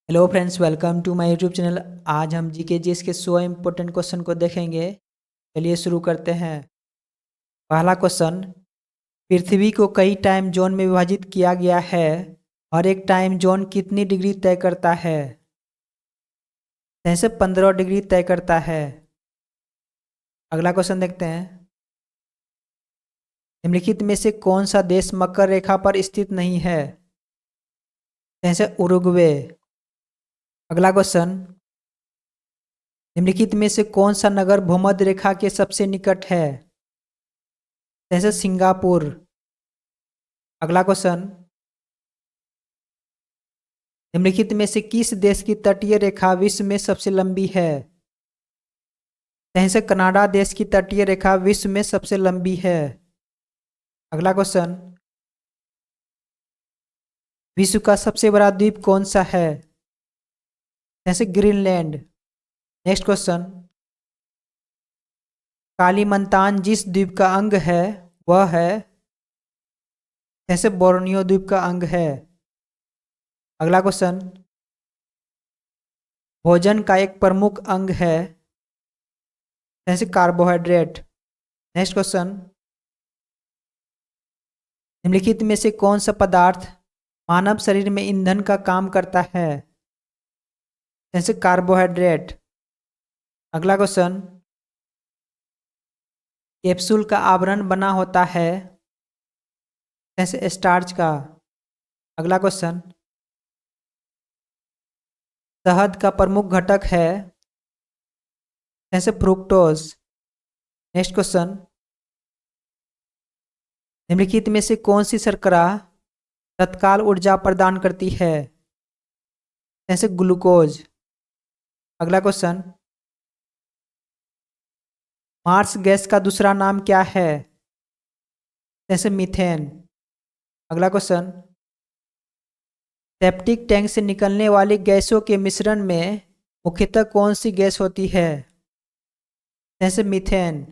Hello friends, welcome to my YouTube channel. आज हम GK GS के 100 इम्पोर्टेंट क्वेश्चन को देखेंगे। चलिए शुरू करते हैं। पहला क्वेश्चन, पृथ्वी को कई टाइम जोन में विभाजित किया गया है और एक टाइम जोन कितनी डिग्री तय करता है? जैसे 15 डिग्री तय करता है। अगला क्वेश्चन देखते हैं। निम्नलिखित में से कौन सा देश मकर रेखा पर स्थित नहीं है? जैसे उरुग्वे। अगला क्वेश्चन, निम्नलिखित में से कौन सा नगर भूमध्य रेखा के सबसे निकट है? जैसे सिंगापुर। अगला क्वेश्चन, निम्नलिखित में से किस देश की तटीय रेखा विश्व में सबसे लंबी है? जैसे कनाडा देश की तटीय रेखा विश्व में सबसे लंबी है। अगला क्वेश्चन, विश्व का सबसे बड़ा द्वीप कौन सा है? जैसे ग्रीनलैंड। नेक्स्ट क्वेश्चन, कालीमंतान जिस द्वीप का अंग है वह है? जैसे बोर्नियो द्वीप का अंग है। अगला क्वेश्चन, भोजन का एक प्रमुख अंग है? जैसे कार्बोहाइड्रेट। नेक्स्ट क्वेश्चन, निम्नलिखित में से कौन सा पदार्थ मानव शरीर में ईंधन का काम करता है? जैसे कार्बोहाइड्रेट। अगला क्वेश्चन, कैप्सूल का आवरण बना होता है? जैसे स्टार्च का। अगला क्वेश्चन, शहद का प्रमुख घटक है? जैसे फ्रुक्टोज। नेक्स्ट क्वेश्चन, निम्नलिखित में से कौन सी शर्करा तत्काल ऊर्जा प्रदान करती है? जैसे ग्लूकोज। अगला क्वेश्चन, मार्स गैस का दूसरा नाम क्या है? जैसे मीथेन। अगला क्वेश्चन, सेप्टिक टैंक से निकलने वाली गैसों के मिश्रण में मुख्यतः कौन सी गैस होती है? जैसे मीथेन।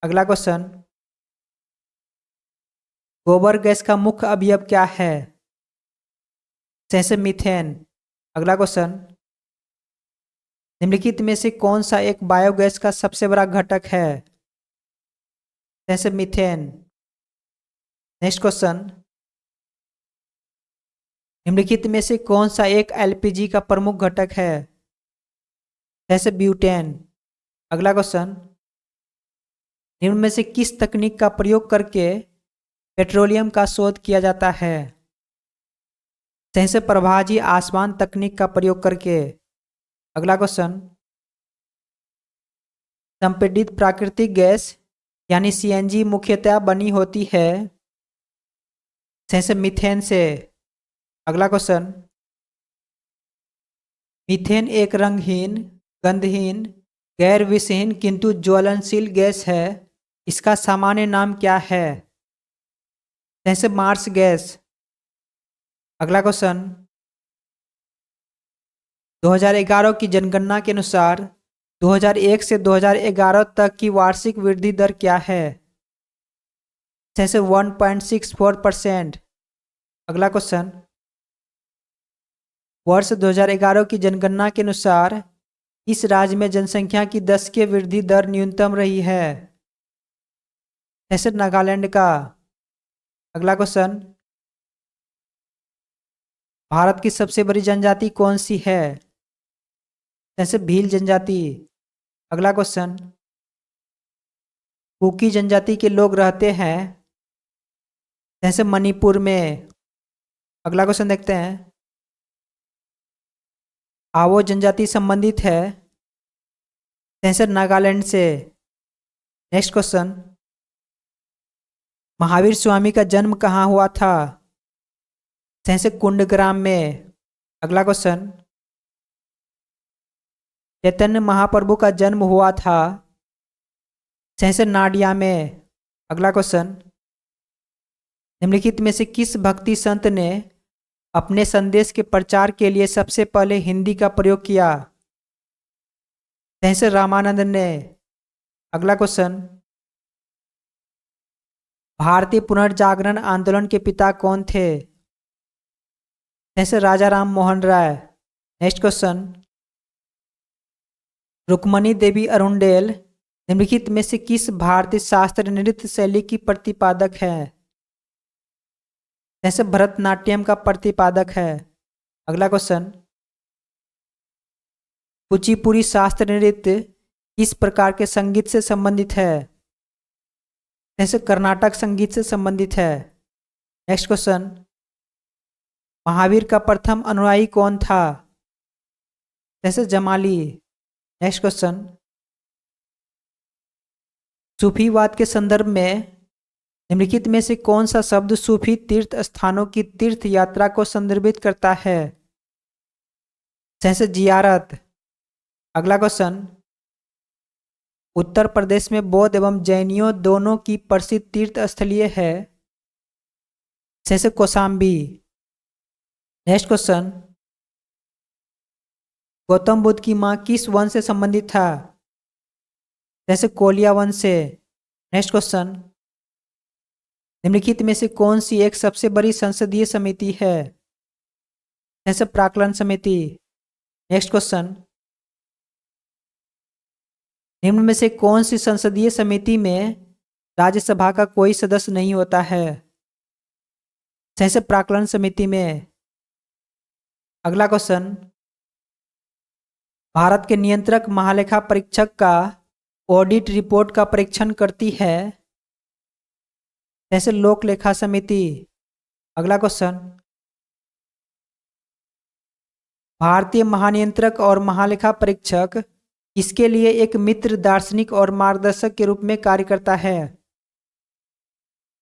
अगला क्वेश्चन, गोबर गैस का मुख्य अवयव क्या है? जैसे मीथेन। अगला क्वेश्चन, निम्नलिखित में से कौन सा एक बायोगैस का सबसे बड़ा घटक है? जैसे मीथेन। नेक्स्ट क्वेश्चन, निम्नलिखित में से कौन सा एक एलपीजी का प्रमुख घटक है? जैसे ब्यूटेन। अगला क्वेश्चन, निम्न में से किस तकनीक का प्रयोग करके पेट्रोलियम का शोध किया जाता है? जैसे प्रभाजी आसमान तकनीक का प्रयोग करके। अगला क्वेश्चन, संपीड़ित प्राकृतिक गैस यानी सीएनजी मुख्यतः बनी होती है? जैसे मीथेन से। अगला क्वेश्चन, मीथेन एक रंगहीन, गंधहीन, गैर विषहीन किंतु ज्वलनशील गैस है। इसका सामान्य नाम क्या है? जैसे मार्स गैस। अगला क्वेश्चन, 2011 की जनगणना के अनुसार 2001 से 2011 तक की वार्षिक वृद्धि दर क्या है? जैसे 1.64%। अगला क्वेश्चन, वर्ष 2011 की जनगणना के अनुसार इस राज्य में जनसंख्या की 10 की वृद्धि दर न्यूनतम रही है? जैसे नागालैंड का। अगला क्वेश्चन, भारत की सबसे बड़ी जनजाति कौन सी है? जैसे भील जनजाति। अगला क्वेश्चन, कुकी जनजाति के लोग रहते हैं? जैसे मणिपुर में। अगला क्वेश्चन देखते हैं, आवो जनजाति संबंधित है? जैसे नागालैंड से। नेक्स्ट क्वेश्चन, महावीर स्वामी का जन्म कहाँ हुआ था? जैसे कुंडग्राम में। अगला क्वेश्चन, चैतन्य महाप्रभु का जन्म हुआ था? जैसे नाडिया में। अगला क्वेश्चन, निम्नलिखित में से किस भक्ति संत ने अपने संदेश के प्रचार के लिए सबसे पहले हिंदी का प्रयोग किया? जैसे रामानंद ने। अगला क्वेश्चन, भारतीय पुनर्जागरण आंदोलन के पिता कौन थे? जैसे राजा राम मोहन राय। नेक्स्ट क्वेश्चन, रुक्मणी देवी अरुंडेल निम्नलिखित में से किस भारतीय शास्त्रीय नृत्य शैली की प्रतिपादक है? जैसे भरतनाट्यम का प्रतिपादक है। अगला क्वेश्चन, कुचिपुड़ी शास्त्रीय नृत्य किस प्रकार के संगीत से संबंधित है? जैसे कर्नाटक संगीत से संबंधित है। नेक्स्ट क्वेश्चन, महावीर का प्रथम अनुयायी कौन था? जैसे जमाली। नेक्स्ट क्वेश्चन, सूफीवाद के संदर्भ में निम्नलिखित में से कौन सा शब्द सूफी तीर्थ स्थानों की तीर्थ यात्रा को संदर्भित करता है? जैसे जियारत। अगला क्वेश्चन, उत्तर प्रदेश में बौद्ध एवं जैनियों दोनों की प्रसिद्ध तीर्थ स्थलीय है। जैसे कौशाम्बी। नेक्स्ट क्वेश्चन, गौतम बुद्ध की मां किस वंश से संबंधित था? जैसे कोलिया वंश से। नेक्स्ट क्वेश्चन, निम्नलिखित में से कौन सी एक सबसे बड़ी संसदीय समिति है? जैसे प्राक्कलन समिति। नेक्स्ट क्वेश्चन, निम्न में से कौन सी संसदीय समिति में राज्यसभा का कोई सदस्य नहीं होता है? जैसे प्राक्कलन समिति में। अगला क्वेश्चन, भारत के नियंत्रक महालेखा परीक्षक का ऑडिट रिपोर्ट का परीक्षण करती है। जैसे लोक लेखा समिति। अगला क्वेश्चन, भारतीय महानियंत्रक और महालेखा परीक्षक इसके लिए एक मित्र दार्शनिक और मार्गदर्शक के रूप में कार्य करता है।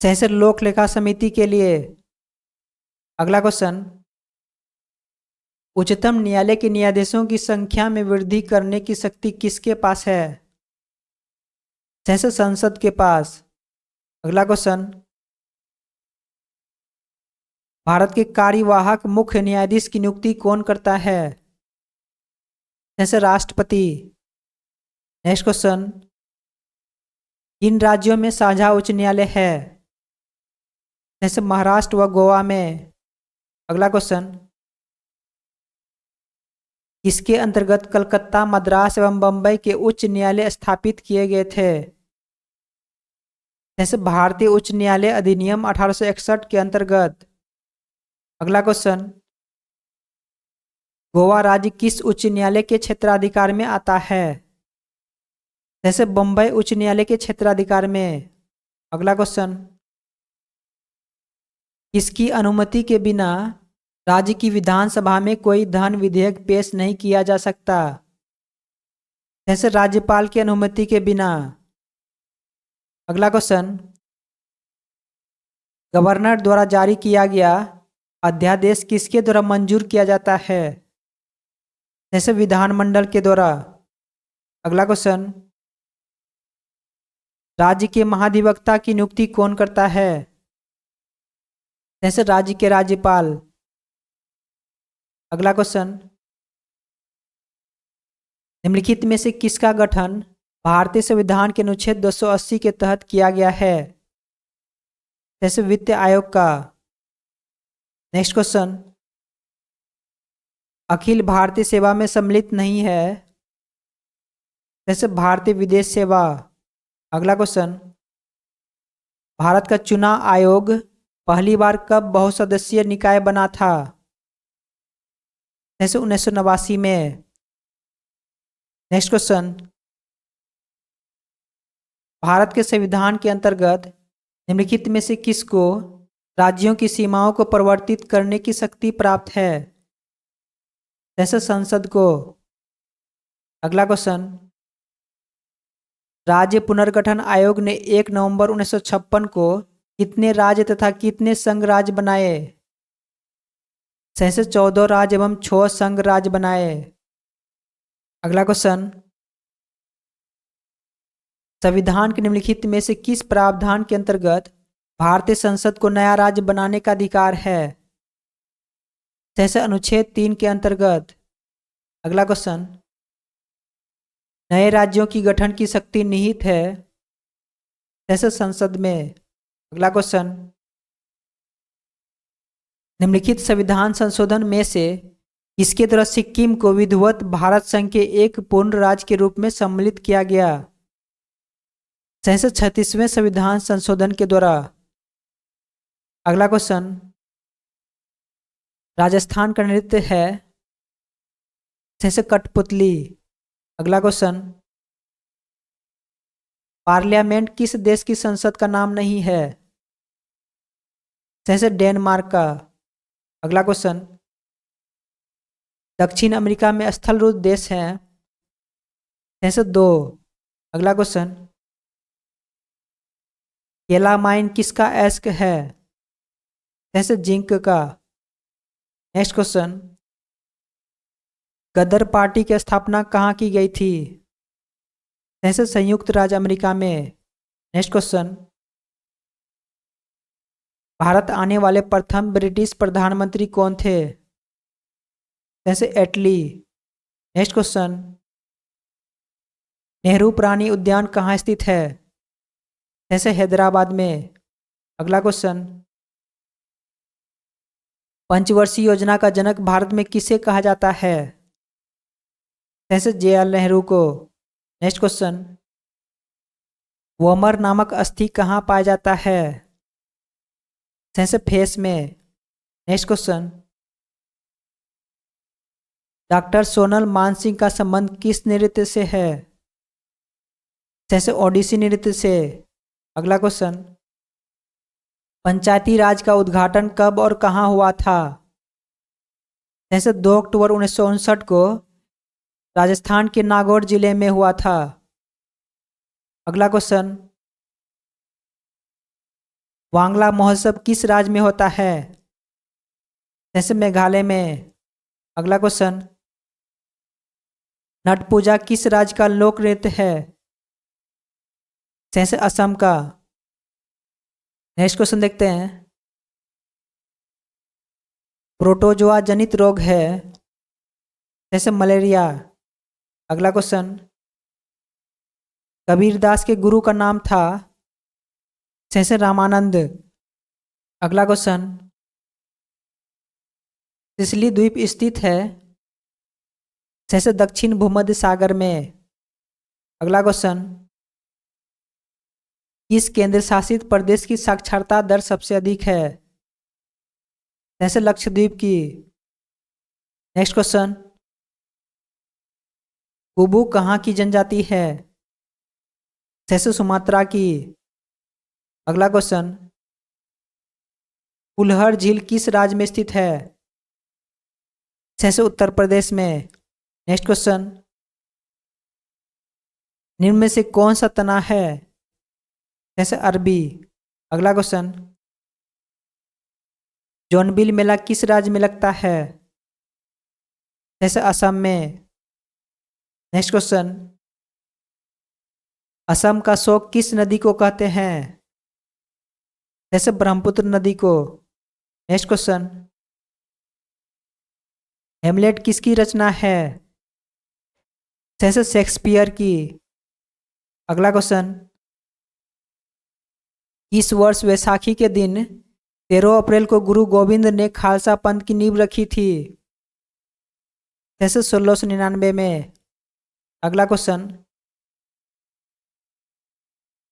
जैसे लोक लेखा समिति के लिए। अगला क्वेश्चन, उच्चतम न्यायालय के न्यायाधीशों की संख्या में वृद्धि करने की शक्ति किसके पास है? जैसे संसद के पास। अगला क्वेश्चन, भारत के कार्यवाहक मुख्य न्यायाधीश की नियुक्ति कौन करता है? जैसे राष्ट्रपति। नेक्स्ट क्वेश्चन, किन राज्यों में साझा उच्च न्यायालय है? जैसे महाराष्ट्र व गोवा में। अगला क्वेश्चन, इसके अंतर्गत कलकत्ता, मद्रास एवं बंबई के उच्च न्यायालय स्थापित किए गए थे। जैसे भारतीय उच्च न्यायालय अधिनियम 1861 के अंतर्गत। अगला क्वेश्चन, गोवा राज्य किस उच्च न्यायालय के क्षेत्राधिकार में आता है? जैसे बंबई उच्च न्यायालय के क्षेत्राधिकार में। अगला क्वेश्चन, किसकी अनुमति के बिना राज्य की विधानसभा में कोई धन विधेयक पेश नहीं किया जा सकता? जैसे राज्यपाल की अनुमति के बिना। अगला क्वेश्चन, गवर्नर द्वारा जारी किया गया अध्यादेश किसके द्वारा मंजूर किया जाता है? जैसे विधानमंडल के द्वारा। अगला क्वेश्चन, राज्य के महाधिवक्ता की नियुक्ति कौन करता है? जैसे राज्य के राज्यपाल। अगला क्वेश्चन, निम्नलिखित में से किसका गठन भारतीय संविधान के अनुच्छेद 280 के तहत किया गया है? जैसे वित्त आयोग का। नेक्स्ट क्वेश्चन, अखिल भारतीय सेवा में सम्मिलित नहीं है। जैसे भारतीय विदेश सेवा। अगला क्वेश्चन, भारत का चुनाव आयोग पहली बार कब बहुसदस्यीय निकाय बना था? जैसे 1989 में। नेक्स्ट क्वेश्चन, भारत के संविधान के अंतर्गत निम्नलिखित में से किसको राज्यों की सीमाओं को परिवर्तित करने की शक्ति प्राप्त है? जैसे संसद को। अगला क्वेश्चन, राज्य पुनर्गठन आयोग ने 1 नवंबर 1956 को कितने राज्य तथा कितने संघ राज्य बनाए? जैसे 14 राज्य एवं 6 संघ राज्य बनाए। अगला क्वेश्चन, संविधान के निम्नलिखित में से किस प्रावधान के अंतर्गत भारतीय संसद को नया राज्य बनाने का अधिकार है? जैसे अनुच्छेद 3 के अंतर्गत। अगला क्वेश्चन, नए राज्यों की गठन की शक्ति निहित है। जैसे संसद में। अगला क्वेश्चन, निम्नलिखित संविधान संशोधन में से इसके द्वारा सिक्किम को विधिवत भारत संघ के एक पूर्ण राज्य के रूप में सम्मिलित किया गया। 36वें संविधान संशोधन के द्वारा। अगला क्वेश्चन, राजस्थान का नृत्य है कठपुतली। अगला क्वेश्चन, पार्लियामेंट किस देश की संसद का नाम नहीं है? डेनमार्क का। अगला क्वेश्चन, दक्षिण अमेरिका में स्थलरूप देश हैं? 2। अगला क्वेश्चन, केलामाइन किसका अयस्क है? जिंक का। नेक्स्ट क्वेश्चन, गदर पार्टी की स्थापना कहाँ की गई थी? संयुक्त राज्य अमेरिका में। नेक्स्ट क्वेश्चन, भारत आने वाले प्रथम ब्रिटिश प्रधानमंत्री कौन थे? एटली। नेक्स्ट क्वेश्चन, नेहरू प्राणी उद्यान कहाँ स्थित है? हैदराबाद में। अगला क्वेश्चन, पंचवर्षीय योजना का जनक भारत में किसे कहा जाता है? JL नेहरू को। नेक्स्ट क्वेश्चन, वोमर नामक अस्थि कहाँ पाया जाता है? फेस में। Next question, doctor Sonal Mansingh का संबंध किस नृत्य से है? ओडिसी नृत्य से। अगला क्वेश्चन, पंचायती राज का उद्घाटन कब और कहाँ हुआ था? 2 अक्टूबर 1959 को राजस्थान के नागौर जिले में हुआ था। अगला क्वेश्चन, वांगला महोत्सव किस राज्य में होता है? मेघालय में। अगला क्वेश्चन, नट पूजा किस राज्य का लोक नृत्य है? असम का। नेक्स्ट क्वेश्चन देखते हैं, प्रोटोजोआ जनित रोग है? मलेरिया। अगला क्वेश्चन, कबीरदास के गुरु का नाम था? रामानंद। अगला क्वेश्चन, सिसिली द्वीप स्थित है? दक्षिण भूमध्य सागर में। अगला क्वेश्चन, किस केंद्र शासित प्रदेश की साक्षरता दर सबसे अधिक है? लक्षद्वीप की। नेक्स्ट क्वेश्चन, कुबू कहाँ की जनजाति है? सुमात्रा की। अगला क्वेश्चन, कुल्हड़ झील किस राज्य में स्थित है? उत्तर प्रदेश में। नेक्स्ट क्वेश्चन, निम्न में से कौन सा तना है? अरबी। अगला क्वेश्चन, जोनबिल मेला किस राज्य में लगता है? असम में। नेक्स्ट क्वेश्चन, असम का शोक किस नदी को कहते हैं? ब्रह्मपुत्र नदी को। नेक्स्ट क्वेश्चन, हेमलेट किसकी रचना है? शेक्सपियर की। अगला क्वेश्चन, इस वर्ष वैसाखी के दिन 13 अप्रैल को गुरु गोविंद ने खालसा पंथ की नींव रखी थी? 1699 में। अगला क्वेश्चन,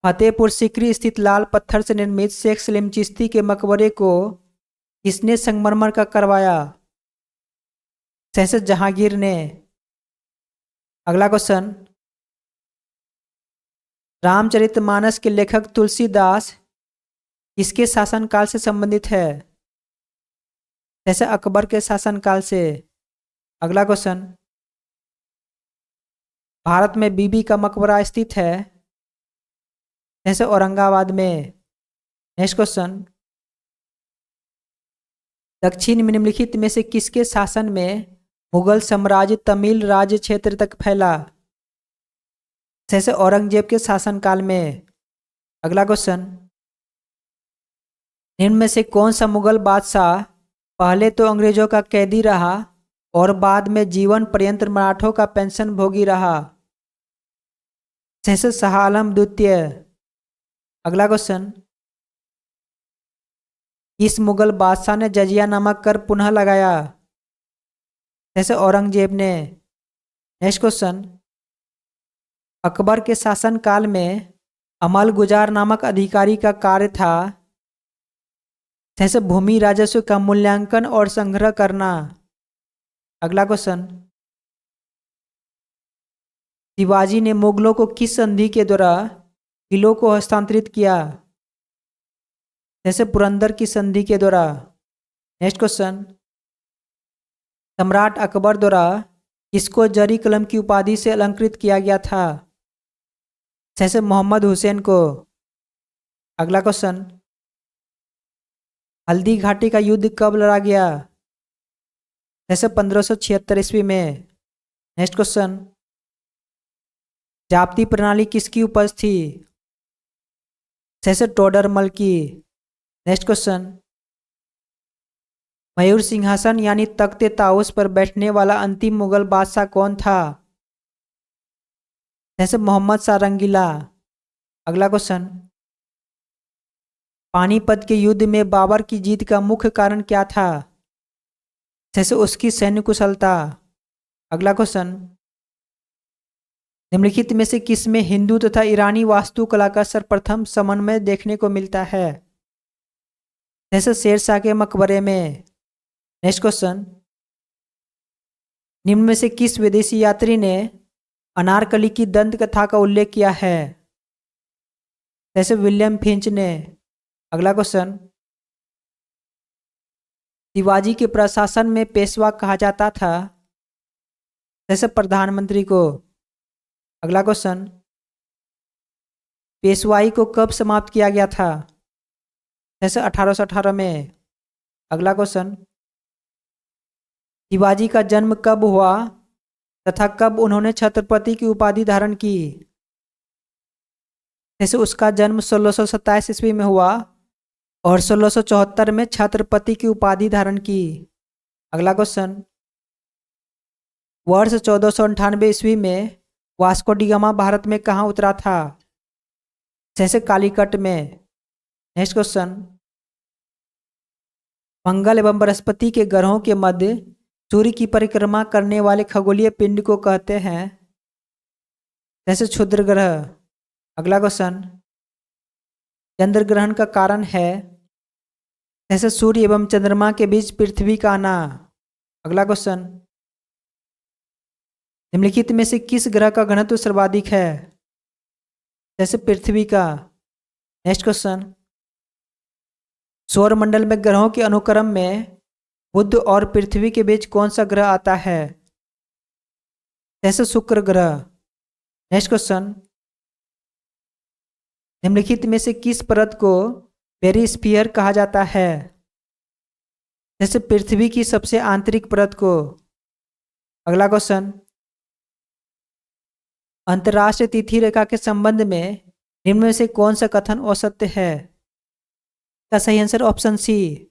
फतेहपुर सीकरी स्थित लाल पत्थर से निर्मित शेख सलीम चिश्ती के मकबरे को किसने संगमरमर का करवाया? जहांगीर ने। अगला क्वेश्चन, रामचरितमानस के लेखक तुलसीदास किसके शासनकाल से संबंधित है? अकबर के शासनकाल से। अगला क्वेश्चन, भारत में बीबी का मकबरा स्थित है? औरंगाबाद में। नेक्स्ट क्वेश्चन, दक्षिण में निम्नलिखित में से किसके शासन में मुगल साम्राज्य तमिल राज्य क्षेत्र तक फैला? औरंगजेब के शासनकाल में। अगला क्वेश्चन, निम्न में से कौन सा मुगल बादशाह पहले तो अंग्रेजों का कैदी रहा और बाद में जीवन पर्यंत मराठों का पेंशन भोगी रहा? शाह आलम द्वितीय। अगला क्वेश्चन, इस मुगल बादशाह ने जजिया नामक कर पुनः लगाया? जैसे औरंगजेब ने। नेक्स्ट क्वेश्चन, अकबर के शासनकाल में अमल गुजार नामक अधिकारी का कार्य था जैसे भूमि राजस्व का मूल्यांकन और संग्रह करना। अगला क्वेश्चन, शिवाजी ने मुगलों को किस संधि के द्वारा किलों को हस्तांतरित किया? जैसे पुरंदर की संधि के द्वारा। नेक्स्ट क्वेश्चन, सम्राट अकबर द्वारा किसको जरी कलम की उपाधि से अलंकृत किया गया था? जैसे मोहम्मद हुसैन को। अगला क्वेश्चन, हल्दी घाटी का युद्ध कब लड़ा गया? जैसे 1576 ईस्वी में। नेक्स्ट क्वेश्चन, जाप्ती प्रणाली किसकी उपज थी? जैसे टोडरमल की। नेक्स्ट क्वेश्चन, मयूर सिंहासन यानी तख्ते ताउस पर बैठने वाला अंतिम मुगल बादशाह कौन था? जैसे मोहम्मद शाह रंगीला। अगला क्वेश्चन, पानीपत के युद्ध में बाबर की जीत का मुख्य कारण क्या था? जैसे उसकी सैन्य कुशलता। अगला क्वेश्चन, निम्नलिखित में से किस में हिंदू तथा ईरानी वास्तुकला का सर्वप्रथम समन्वय देखने को मिलता है? जैसे शेरशाह के मकबरे में। नेक्स्ट क्वेश्चन, निम्न में से किस विदेशी यात्री ने अनारकली की दंत कथा का उल्लेख किया है? जैसे विलियम फिंच ने। अगला क्वेश्चन, शिवाजी के प्रशासन में पेशवा कहा जाता था? जैसे प्रधानमंत्री को। अगला क्वेश्चन, पेशवाई को कब समाप्त किया गया था? जैसे 1818 में। अगला क्वेश्चन, शिवाजी का जन्म कब हुआ तथा कब उन्होंने छत्रपति की उपाधि धारण की? जैसे उसका जन्म 1627 ईस्वी में हुआ और 1674 में छत्रपति की उपाधि धारण की। अगला क्वेश्चन, वर्ष 1498 ईस्वी में वास्को डी गामा भारत में कहाँ उतरा था? जैसे कालीकट में। नेक्स्ट क्वेश्चन, मंगल एवं बृहस्पति के ग्रहों के मध्य सूर्य की परिक्रमा करने वाले खगोलीय पिंड को कहते हैं? जैसे क्षुद्र ग्रह। अगला क्वेश्चन, चंद्र ग्रहण का कारण है? जैसे सूर्य एवं चंद्रमा के बीच पृथ्वी का आना। अगला क्वेश्चन, निम्नलिखित में से किस ग्रह का घनत्व सर्वाधिक है? जैसे पृथ्वी का। नेक्स्ट क्वेश्चन, सौरमंडल में ग्रहों के अनुक्रम में बुध और पृथ्वी के बीच कौन सा ग्रह आता है? जैसे शुक्र ग्रह। नेक्स्ट क्वेश्चन, निम्नलिखित में से किस परत को पेरिस्फीयर कहा जाता है? जैसे पृथ्वी की सबसे आंतरिक परत को। अगला क्वेश्चन, अंतर्राष्ट्रीय तिथि रेखा के संबंध में निम्न में से कौन सा कथन असत्य है? का सही आंसर ऑप्शन सी,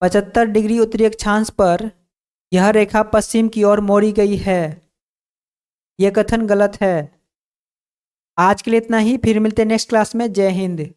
75 डिग्री उत्तरी अक्षांश पर यह रेखा पश्चिम की ओर मोड़ी गई है। यह कथन गलत है। आज के लिए इतना ही, फिर मिलते हैं नेक्स्ट क्लास में। जय हिंद।